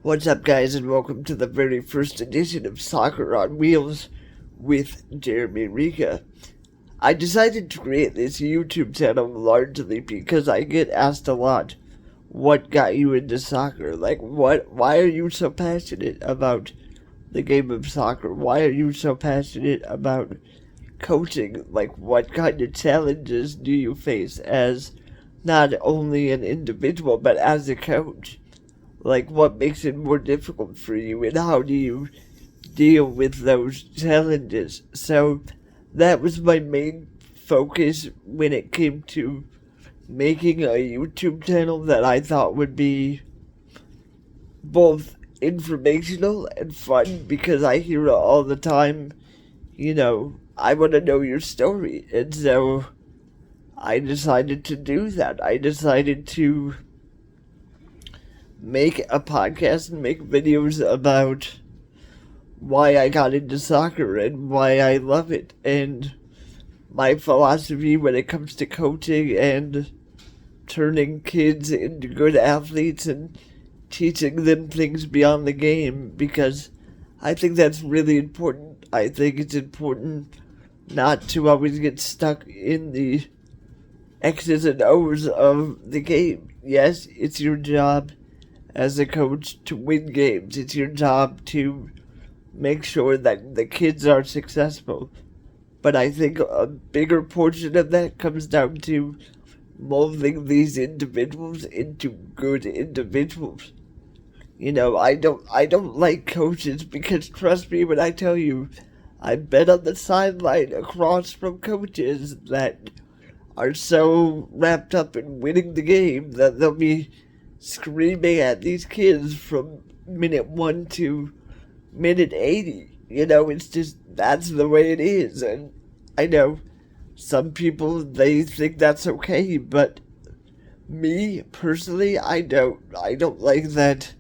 What's up, guys, and welcome to the very first edition of Soccer on Wheels with Jeremy Ricca. I decided to create this YouTube channel largely because I get asked a lot, what got you into soccer? Why are you so passionate about the game of soccer? Why are you so passionate about coaching? What kind of challenges do you face as not only an individual, but as a coach? What makes it more difficult for you, and how do you deal with those challenges? So that was my main focus when it came to making a YouTube channel that I thought would be both informational and fun, because I hear it all the time, I want to know your story. And so I decided to do that. I decided to make a podcast and make videos about why I got into soccer and why I love it, and my philosophy when it comes to coaching and turning kids into good athletes and teaching them things beyond the game, because I think that's really important. I think it's important not to always get stuck in the X's and O's of the game. Yes, it's your job as a coach to win games. It's your job to make sure that the kids are successful. But I think a bigger portion of that comes down to molding these individuals into good individuals. I don't like coaches, because trust me when I tell you, I've been on the sideline across from coaches that are so wrapped up in winning the game that they'll be screaming at these kids from minute 1 to minute 80. It's just, that's the way it is. And I know some people, they think that's okay, but me, personally, I don't like that.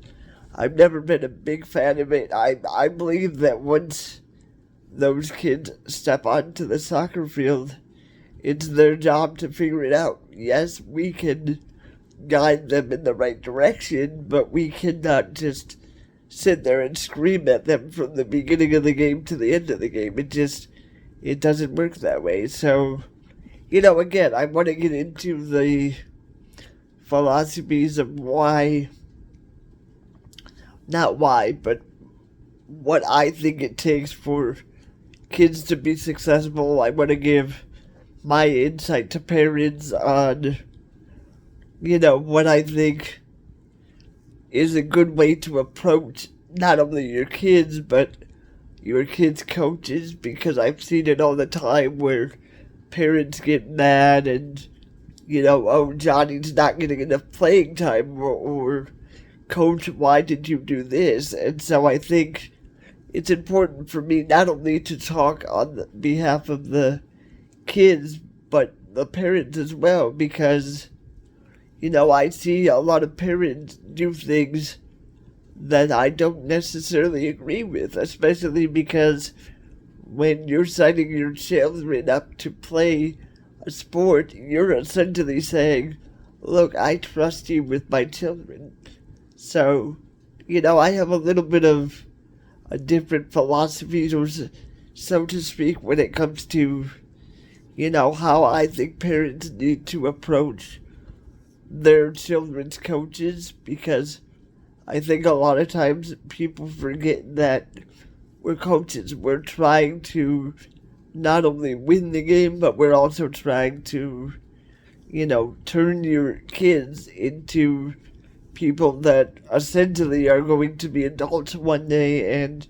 I've never been a big fan of it. I believe that once those kids step onto the soccer field, it's their job to figure it out. Yes, we can guide them in the right direction, but we cannot just sit there and scream at them from the beginning of the game to the end of the game. It doesn't work that way. So, again, I want to get into the philosophies of not why, but what I think it takes for kids to be successful. I want to give my insight to parents on what I think is a good way to approach not only your kids, but your kids' coaches, because I've seen it all the time where parents get mad and, oh, Johnny's not getting enough playing time, or coach, why did you do this? And so I think it's important for me not only to talk on behalf of the kids, but the parents as well, because I see a lot of parents do things that I don't necessarily agree with, especially because when you're signing your children up to play a sport, you're essentially saying, look, I trust you with my children. So, I have a little bit of a different philosophy, so to speak, when it comes to, how I think parents need to approach their children's coaches, because I think a lot of times people forget that we're coaches. We're trying to not only win the game, but we're also trying to, turn your kids into people that essentially are going to be adults one day. And,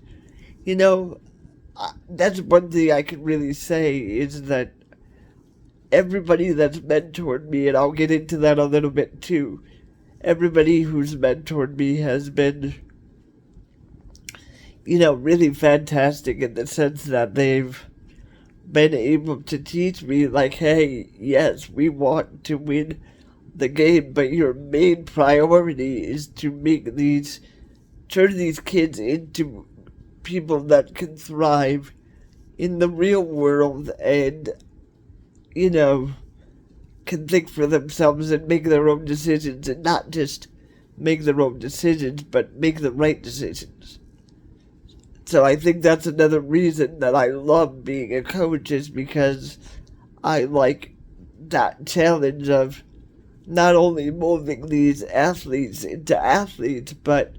that's one thing I can really say, is that everybody that's mentored me, and I'll get into that a little bit too, everybody who's mentored me has been, really fantastic, in the sense that they've been able to teach me, hey, yes, we want to win the game, but your main priority is to turn these kids into people that can thrive in the real world and, can think for themselves and make their own decisions, and not just make their own decisions, but make the right decisions. So I think that's another reason that I love being a coach, is because I like that challenge of not only molding these athletes into athletes, but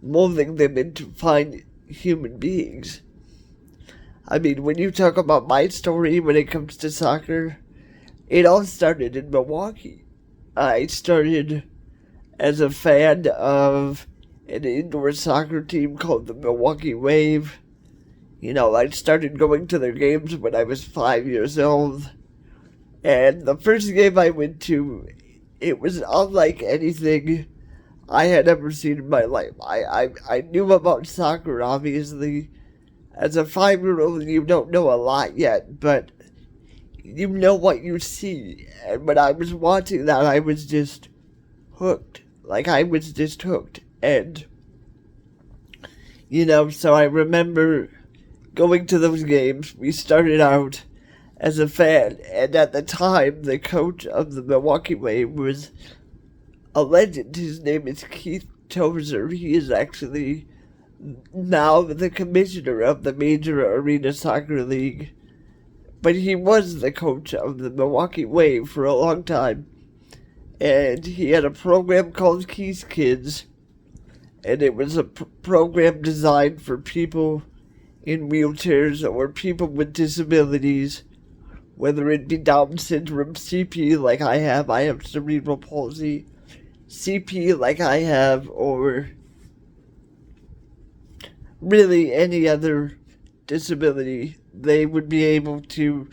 molding them into fine human beings. I mean, when you talk about my story when it comes to soccer, it all started in Milwaukee. I started as a fan of an indoor soccer team called the Milwaukee Wave. You know, I started going to their games when I was 5 years old. And the first game I went to, it was unlike anything I had ever seen in my life. I knew about soccer, obviously. As a 5-year-old, you don't know a lot yet, but you know what you see. And when I was watching that, I was just hooked. Like, I was just hooked. And, you know, so I remember going to those games. We started out as a fan, and at the time, the coach of the Milwaukee Wave was a legend. His name is Keith Tozer. He is actually now the commissioner of the Major Arena Soccer League. But he was the coach of the Milwaukee Wave for a long time. And he had a program called Keith's Kids. And it was a program designed for people in wheelchairs or people with disabilities, whether it be Down syndrome, CP like I have cerebral palsy, CP like I have, or really any other disability. They would be able to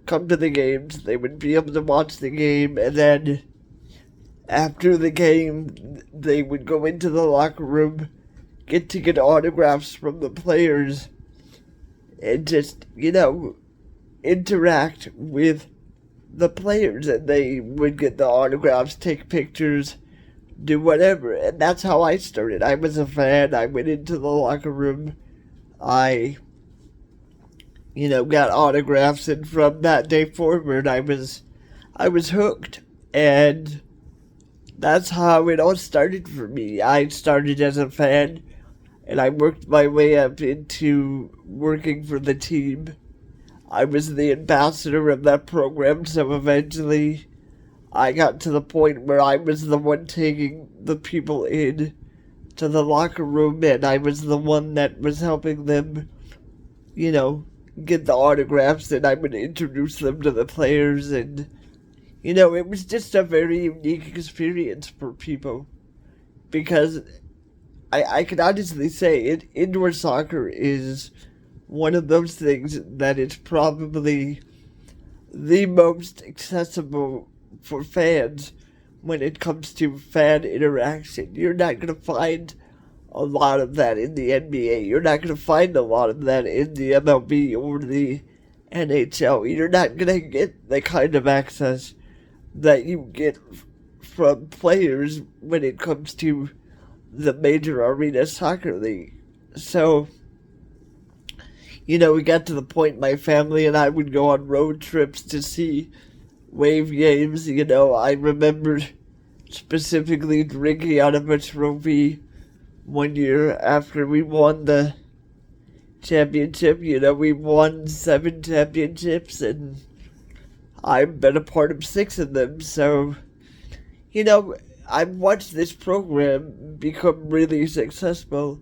come to the games, they would be able to watch the game, and then after the game, they would go into the locker room, get autographs from the players, and just, you know, interact with the players. And they would get the autographs, take pictures, do whatever. And that's how I started. I was a fan. I went into the locker room. I, you know, got autographs, and from that day forward, I was hooked. And that's how it all started for me. I started as a fan, and I worked my way up into working for the team. I was the ambassador of that program, so eventually I got to the point where I was the one taking the people in to the locker room, and I was the one that was helping them, you know, get the autographs, and I would introduce them to the players. And you know, it was just a very unique experience for people, because I can honestly say indoor soccer is one of those things that is probably the most accessible for fans when it comes to fan interaction. You're not going to find a lot of that in the NBA. You're not going to find a lot of that in the MLB or the NHL. You're not going to get the kind of access that you get from players when it comes to the Major Arena Soccer League. So, you know, we got to the point my family and I would go on road trips to see Wave games. You know, I remember specifically drinking out of a trophy one year after we won the championship. You know, we won 7 championships, and I've been a part of 6 of them. So, you know, I've watched this program become really successful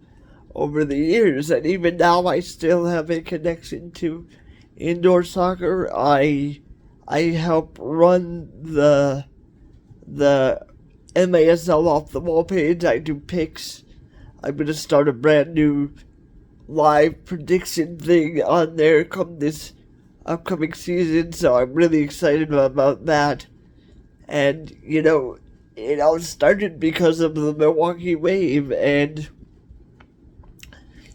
over the years, and even now I still have a connection to indoor soccer. I help run the MASL Off the Wall page. I do picks. I'm going to start a brand new live prediction thing on there come this upcoming season, so I'm really excited about that. And, you know, it all started because of the Milwaukee Wave, and,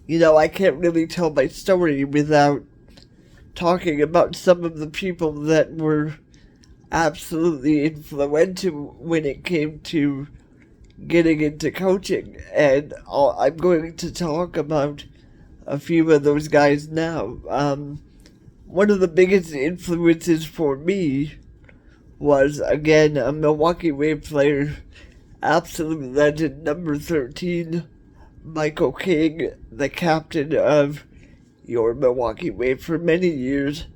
you know, I can't really tell my story without talking about some of the people that were absolutely influential when it came to getting into coaching. And I'm going to talk about a few of those guys now. One of the biggest influences for me was, again, a Milwaukee Wave player absolute legend number 13, Michael King, the captain of your Milwaukee Wave for many years.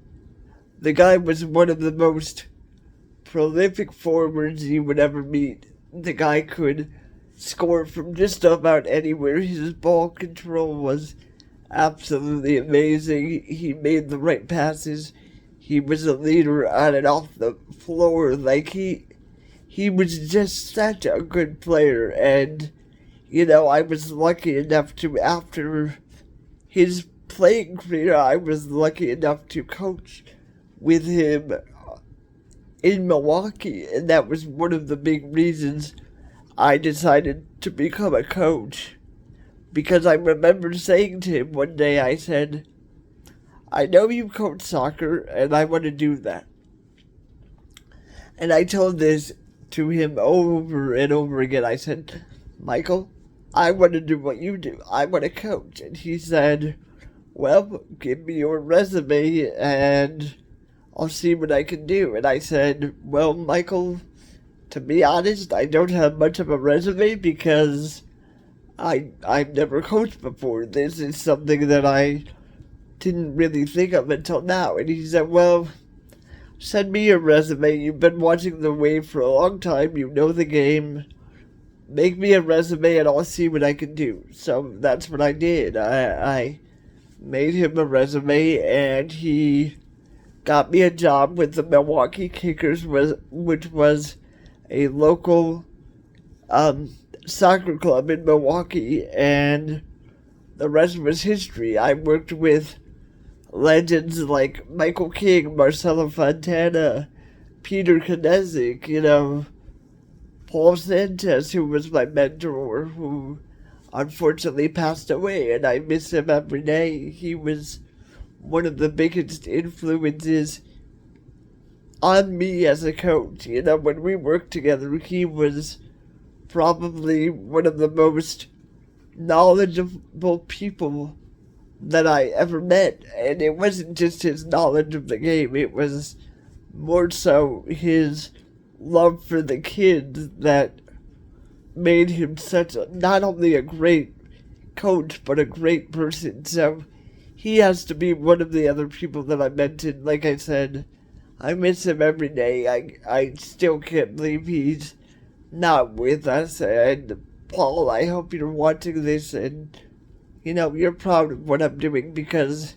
The guy was one of the most prolific forwards you would ever meet. The guy could score from just about anywhere. His ball control was absolutely amazing. He made the right passes. He was a leader on and off the floor. Like, he was just such a good player. And, I was lucky enough to, after his playing career, I was lucky enough to coach with him in Milwaukee. And that was one of the big reasons I decided to become a coach. Because I remember saying to him one day, I said, I know you coach soccer, and I want to do that. And I told this to him over and over again. I said, Michael, I want to do what you do. I want to coach. And he said, well, give me your resume, and I'll see what I can do. And I said, well, Michael, to be honest, I don't have much of a resume because I've never coached before. This is something that I didn't really think of until now. And he said, well, send me your resume. You've been watching the Wave for a long time. You know the game. Make me a resume and I'll see what I can do. So that's what I did. I made him a resume and he got me a job with the Milwaukee Kickers, which was a local soccer club in Milwaukee, and the rest was history. I worked with legends like Michael King, Marcelo Fontana, Peter Knezik, Paul Sanchez, who was my mentor, who unfortunately passed away, and I miss him every day. He was one of the biggest influences on me as a coach. When we worked together, he was probably one of the most knowledgeable people that I ever met. And it wasn't just his knowledge of the game, it was more so his love for the kids that made him not only a great coach, but a great person. So he has to be one of the other people that I mentioned. Like I said, I miss him every day. I still can't believe he's not with us. And Paul, I hope you're watching this and, you're proud of what I'm doing, because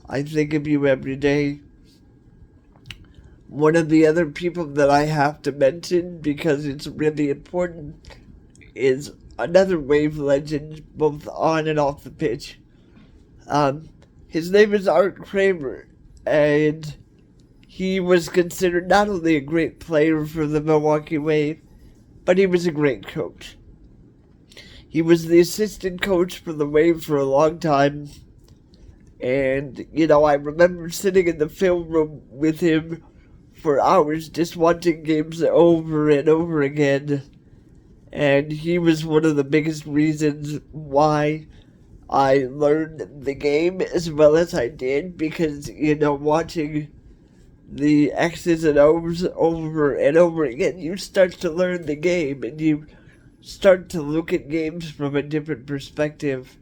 I think of you every day. One of the other people that I have to mention, because it's really important, is another Wave legend, both on and off the pitch. His name is Art Kramer, and he was considered not only a great player for the Milwaukee Wave, but he was a great coach. He was the assistant coach for the Wave for a long time. And, I remember sitting in the film room with him for hours just watching games over and over again. And he was one of the biggest reasons why I learned the game as well as I did. Because, watching the X's and O's over and over again, you start to learn the game and you start to look at games from a different perspective.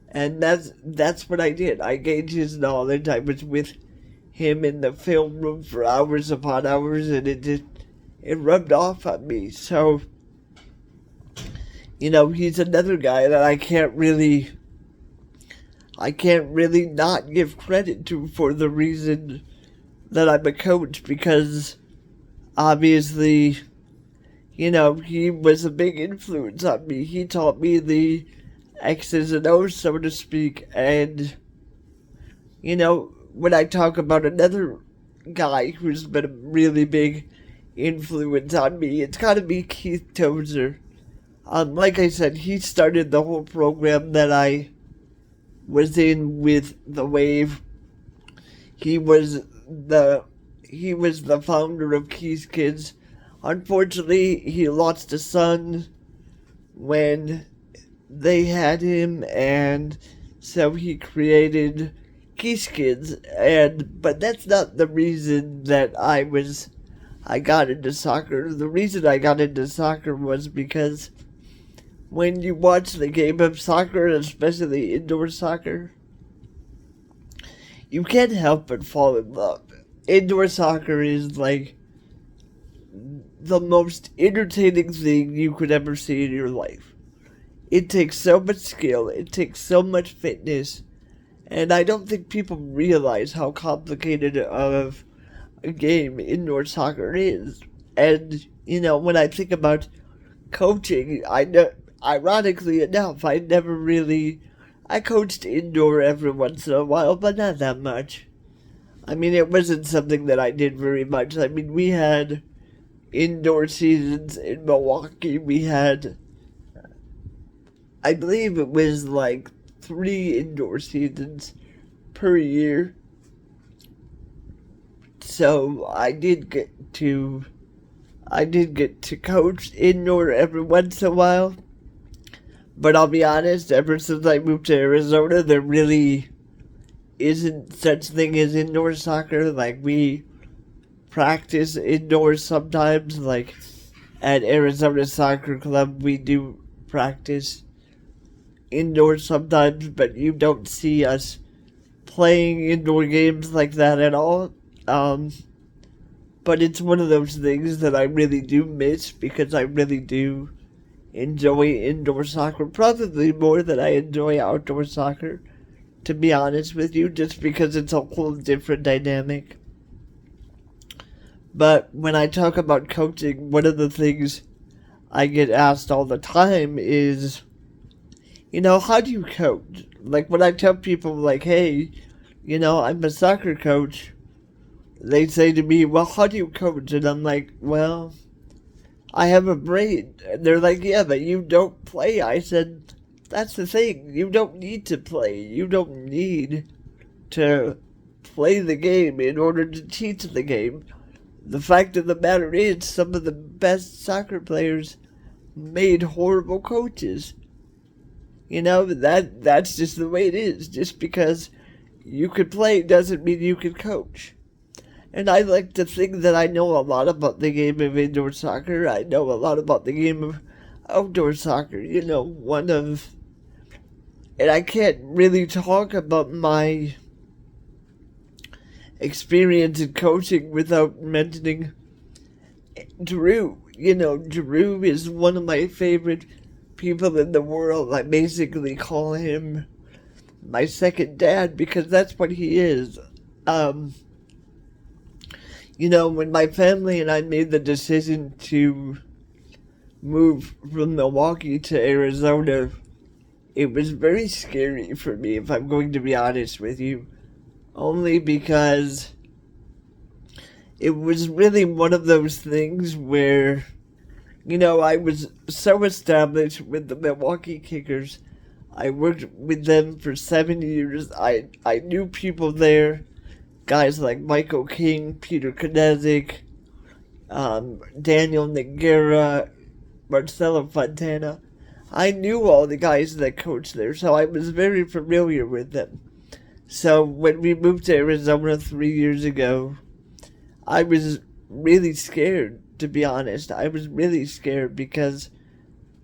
And that's what I did. I gained his knowledge. I was with him in the film room for hours upon hours, and it rubbed off on me. So, he's another guy that I can't really not give credit to for the reason that I'm a coach, because obviously, he was a big influence on me. He taught me the X's and O's, so to speak. And, when I talk about another guy who's been a really big influence on me, it's got to be Keith Tozer. Like I said, he started the whole program that I was in with the Wave. He was the founder of Keith's Kids. Unfortunately, he lost a son when they had him, and so he created Keith's Kids. But that's not the reason that I was I got into soccer. The reason I got into soccer was because when you watch the game of soccer, especially indoor soccer, you can't help but fall in love. Indoor soccer is like the most entertaining thing you could ever see in your life. It takes so much skill, it takes so much fitness, and I don't think people realize how complicated of a game indoor soccer is. And, when I think about coaching, I know, ironically enough, I coached indoor every once in a while, but not that much. I mean, it wasn't something that I did very much. I mean, we had indoor seasons in Milwaukee. We had, I believe it was like 3 indoor seasons per year. So I did get to coach indoor every once in a while. But I'll be honest, ever since I moved to Arizona, there really isn't such thing as indoor soccer. Like, we practice indoors sometimes. Like, at Arizona Soccer Club, we do practice indoors sometimes, but you don't see us playing indoor games like that at all. But it's one of those things that I really do miss, because I really do enjoy indoor soccer, probably more than I enjoy outdoor soccer, to be honest with you, just because it's a whole different dynamic. But when I talk about coaching, one of the things I get asked all the time is, how do you coach? Like, when I tell people, like, hey, I'm a soccer coach, they say to me, well, how do you coach? And I'm like, well, I have a brain. And they're like, yeah, but you don't play. I said, that's the thing. You don't need to play. You don't need to play the game in order to teach the game. The fact of the matter is, some of the best soccer players made horrible coaches. That's just the way it is. Just because you can play doesn't mean you can coach. And I like to think that I know a lot about the game of indoor soccer. I know a lot about the game of outdoor soccer. And I can't really talk about my experience in coaching without mentioning Drew. Drew is one of my favorite people in the world. I basically call him my second dad, because that's what he is. When my family and I made the decision to move from Milwaukee to Arizona, it was very scary for me, if I'm going to be honest with you. Only because it was really one of those things where, I was so established with the Milwaukee Kickers. I worked with them for 7 years. I knew people there. Guys like Michael King, Peter Knezick, Daniel Noguera, Marcelo Fontana. I knew all the guys that coached there, so I was very familiar with them. So when we moved to Arizona 3 years ago, I was really scared, to be honest. I was really scared because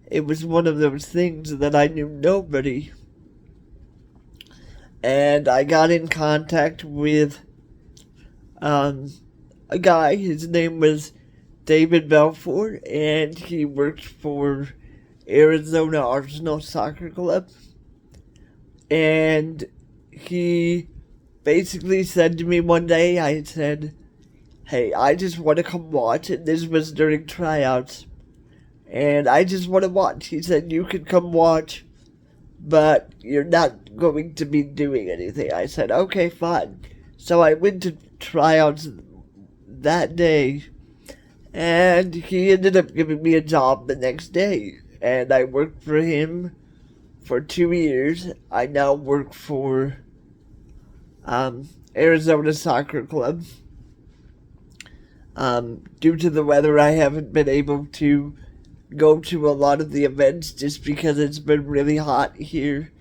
it was one of those things that I knew nobody. And I got in contact with a guy. His name was David Belfort, and he worked for Arizona Arsenal Soccer Club. And he basically said to me one day, I said, hey, I just want to come watch. And this was during tryouts. And I just want to watch. He said, you can come watch, but you're not going to be doing anything. I said, okay, fine. So I went to tryouts that day, and he ended up giving me a job the next day. And I worked for him for 2 years. I now work for Arizona Soccer Club. Due to the weather, I haven't been able to go to a lot of the events just because it's been really hot here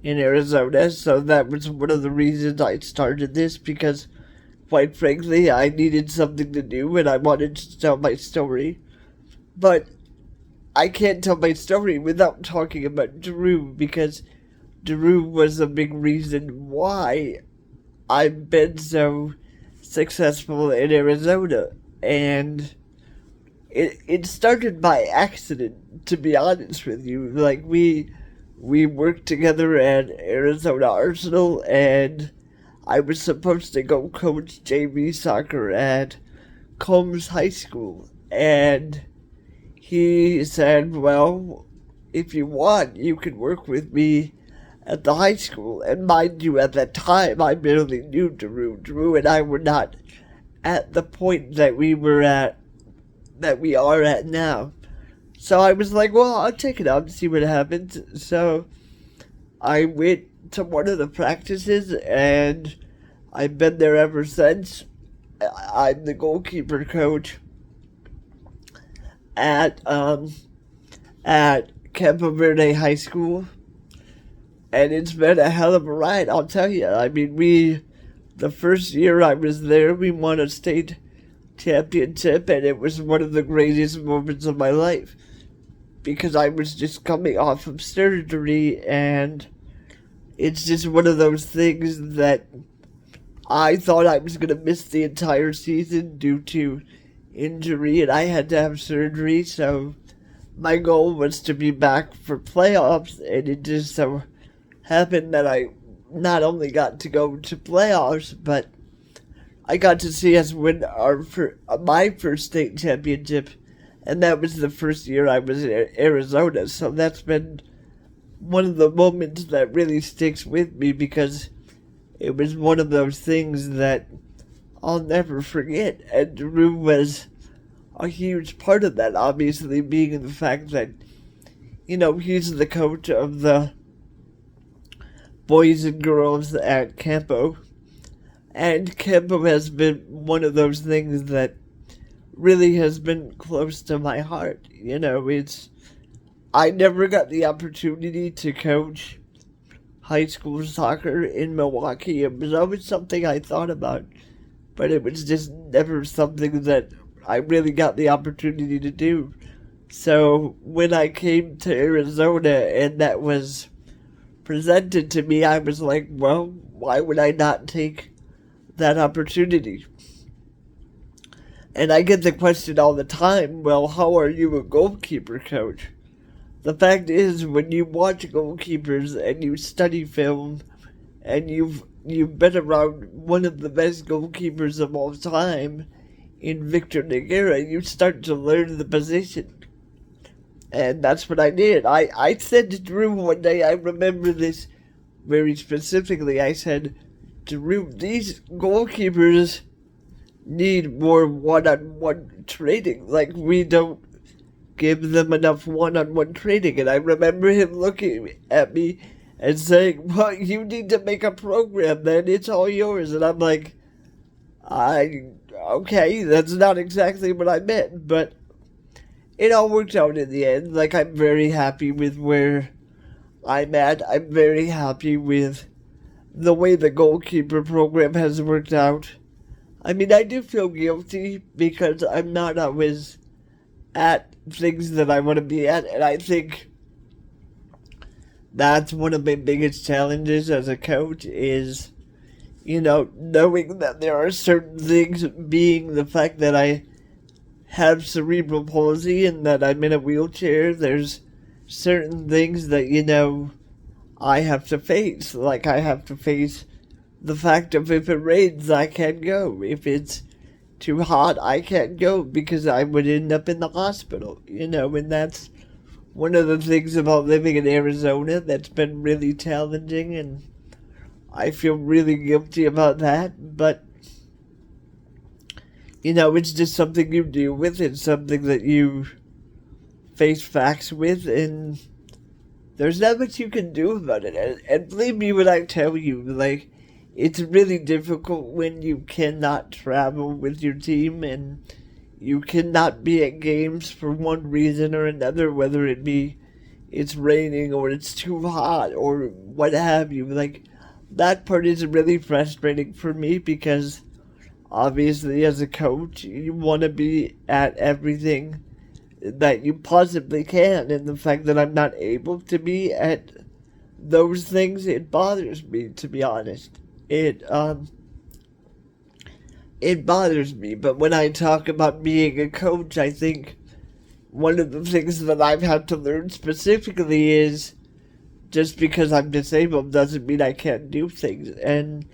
in Arizona. So that was one of the reasons I started this, because quite frankly, I needed something to do and I wanted to tell my story. But I can't tell my story without talking about Drew, because Drew was a big reason why I've been so successful in Arizona. And it started by accident, to be honest with you. Like, we worked together at Arizona Arsenal, and I was supposed to go coach JV soccer at Combs High School. And he said, well, if you want, you can work with me at the high school. And mind you, at that time, I barely knew Drew. Drew and I were not at the point that we are at now. So I was like, well, I'll check it out and see what happens. So I went to one of the practices, and I've been there ever since. I'm the goalkeeper coach at Campo Verde High School, and it's been a hell of a ride, I'll tell you. I mean, the first year I was there, we won a state championship, and it was one of the greatest moments of my life, because I was just coming off of surgery, and it's just one of those things that I thought I was going to miss the entire season due to injury, and I had to have surgery, so my goal was to be back for playoffs, and it just so happened that I not only got to go to playoffs, but I got to see us win my first state championship, and that was the first year I was in Arizona. So that's been one of the moments that really sticks with me, because it was one of those things that I'll never forget. And Drew was a huge part of that, obviously, being the fact that, he's the coach of the boys and girls at Campo. And Campo has been one of those things that really has been close to my heart. I never got the opportunity to coach high school soccer in Milwaukee. It was always something I thought about, but it was just never something that I really got the opportunity to do. So when I came to Arizona and that was presented to me, I was like, well, why would I not take that opportunity? And I get the question all the time, well, how are you a goalkeeper coach? The fact is, when you watch goalkeepers and you study film, and you've been around one of the best goalkeepers of all time in Victor Nogueira, you start to learn the position. And that's what I did. I said to Drew one day, I remember this very specifically, I said, Drew, these goalkeepers need more one-on-one training. Like, we don't give them enough one-on-one training. And I remember him looking at me and saying, well, you need to make a program, then. It's all yours. And I'm like, okay, that's not exactly what I meant, but it all worked out in the end. Like, I'm very happy with where I'm at. I'm very happy with the way the goalkeeper program has worked out. I mean, I do feel guilty because I'm not always at things that I want to be at, and I think that's one of my biggest challenges as a coach is, knowing that there are certain things, being the fact that I have cerebral palsy and that I'm in a wheelchair. There's certain things that, I have to face. Like, I have to face the fact of if it rains, I can't go. If it's too hot, I can't go because I would end up in the hospital, and that's one of the things about living in Arizona that's been really challenging, and I feel really guilty about that, but, it's just something you deal with. It's something that you face facts with, and there's not much you can do about it. And believe me when I tell you, like, it's really difficult when you cannot travel with your team and you cannot be at games for one reason or another, whether it be it's raining or it's too hot or what have you. Like, that part is really frustrating for me because Obviously, as a coach, you want to be at everything that you possibly can, and the fact that I'm not able to be at those things, it bothers me, to be honest. It bothers me, but when I talk about being a coach, I think one of the things that I've had to learn specifically is just because I'm disabled doesn't mean I can't do things. And,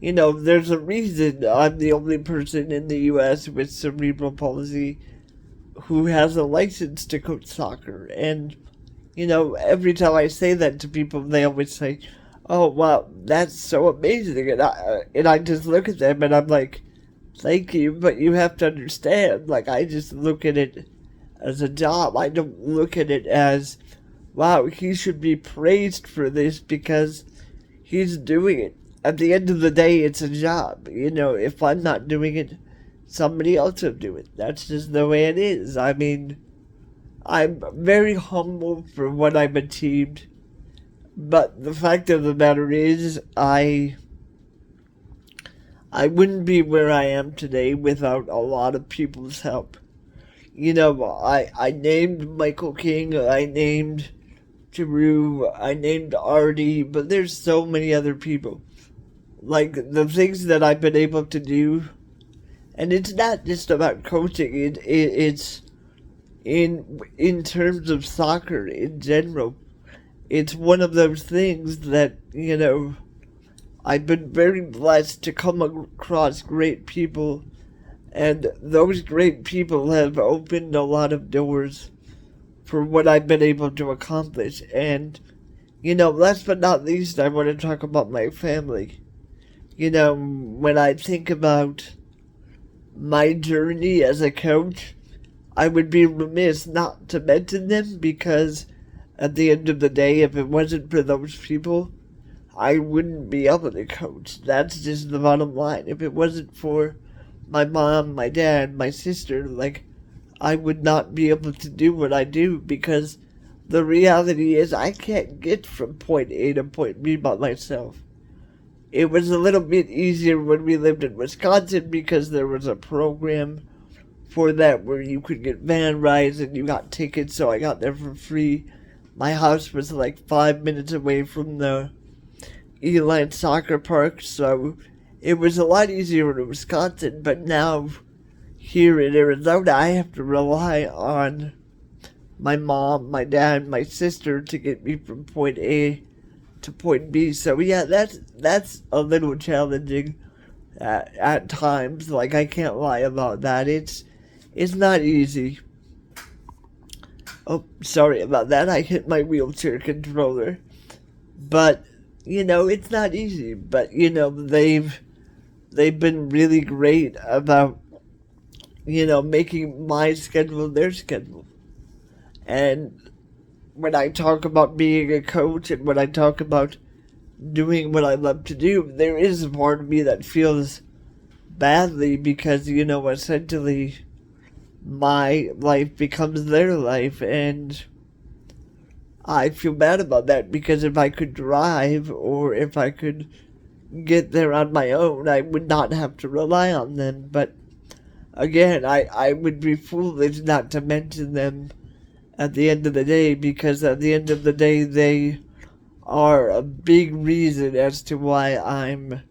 there's a reason I'm the only person in the U.S. with cerebral palsy who has a license to coach soccer. And, every time I say that to people, they always say, "Oh, wow, that's so amazing." And I just look at them and I'm like, "Thank you, but you have to understand, like, I just look at it as a job. I don't look at it as, wow, he should be praised for this because he's doing it. At the end of the day, it's a job. If I'm not doing it, somebody else will do it. That's just the way it is. I mean, I'm very humble for what I've achieved, but the fact of the matter is, I wouldn't be where I am today without a lot of people's help. I named Michael King, I named Drew, I named Artie, but there's so many other people. Like, the things that I've been able to do, and it's not just about coaching, it's in terms of soccer in general. It's one of those things that, I've been very blessed to come across great people, and those great people have opened a lot of doors for what I've been able to accomplish. And, last but not least, I want to talk about my family. When I think about my journey as a coach, I would be remiss not to mention them, because at the end of the day, if it wasn't for those people, I wouldn't be able to coach. That's just the bottom line. If it wasn't for my mom, my dad, my sister, I would not be able to do what I do, because the reality is I can't get from point A to point B by myself. It was a little bit easier when we lived in Wisconsin because there was a program for that where you could get van rides and you got tickets, so I got there for free. My house was 5 minutes away from the Eline soccer park, so it was a lot easier in Wisconsin, but now here in Arizona I have to rely on my mom, my dad, my sister to get me from point A to point B. So yeah, that's a little challenging at times. I can't lie about that. It's not easy. Oh, sorry about that. I hit my wheelchair controller. But it's not easy. But they've been really great about making my schedule their schedule. And when I talk about being a coach and when I talk about doing what I love to do, there is a part of me that feels badly because, essentially my life becomes their life, and I feel bad about that, because if I could drive or if I could get there on my own, I would not have to rely on them. But again, I would be foolish not to mention them at the end of the day, because at the end of the day, they are a big reason as to why I'm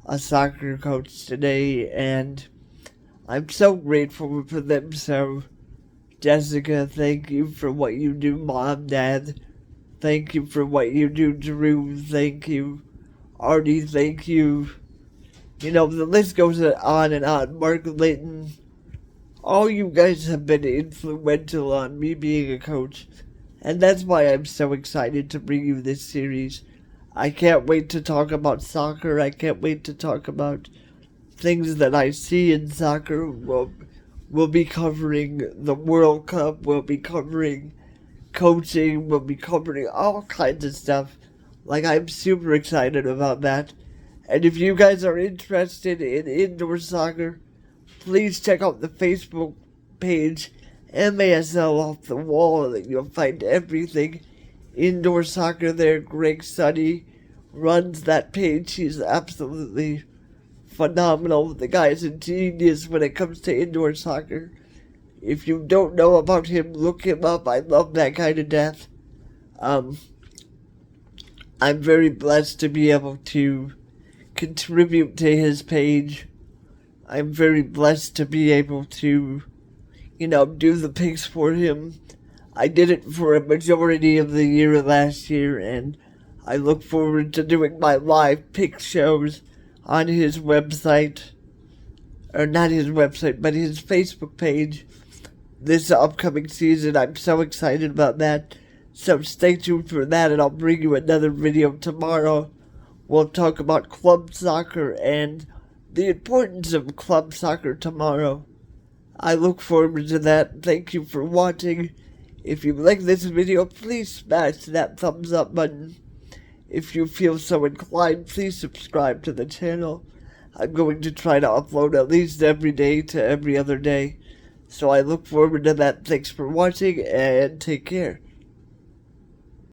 a soccer coach today, and I'm so grateful for them. So, Jessica, thank you for what you do. Mom, Dad, thank you for what you do. Drew, thank you. Artie, thank you. The list goes on and on. Mark Litton, all you guys have been influential on me being a coach, and that's why I'm so excited to bring you this series. I can't wait to talk about soccer. I can't wait to talk about things that I see in soccer. We'll be covering the World Cup. We'll be covering coaching. We'll be covering all kinds of stuff. I'm super excited about that. And if you guys are interested in indoor soccer, please check out the Facebook page, MASL Off the Wall, and you'll find everything indoor soccer there. Greg Suddy runs that page. He's absolutely phenomenal. The guy's a genius when it comes to indoor soccer. If you don't know about him, look him up. I love that guy to death. I'm very blessed to be able to contribute to his page. I'm very blessed to be able to, do the pics for him. I did it for a majority of the year last year, and I look forward to doing my live pic shows on his website, or not his website, but his Facebook page this upcoming season. I'm so excited about that. So stay tuned for that, and I'll bring you another video tomorrow. We'll talk about club soccer and the importance of club soccer tomorrow. I look forward to that. Thank you for watching. If you like this video, please smash that thumbs up button. If you feel so inclined, please subscribe to the channel. I'm going to try to upload at least every day to every other day. So I look forward to that. Thanks for watching, and take care.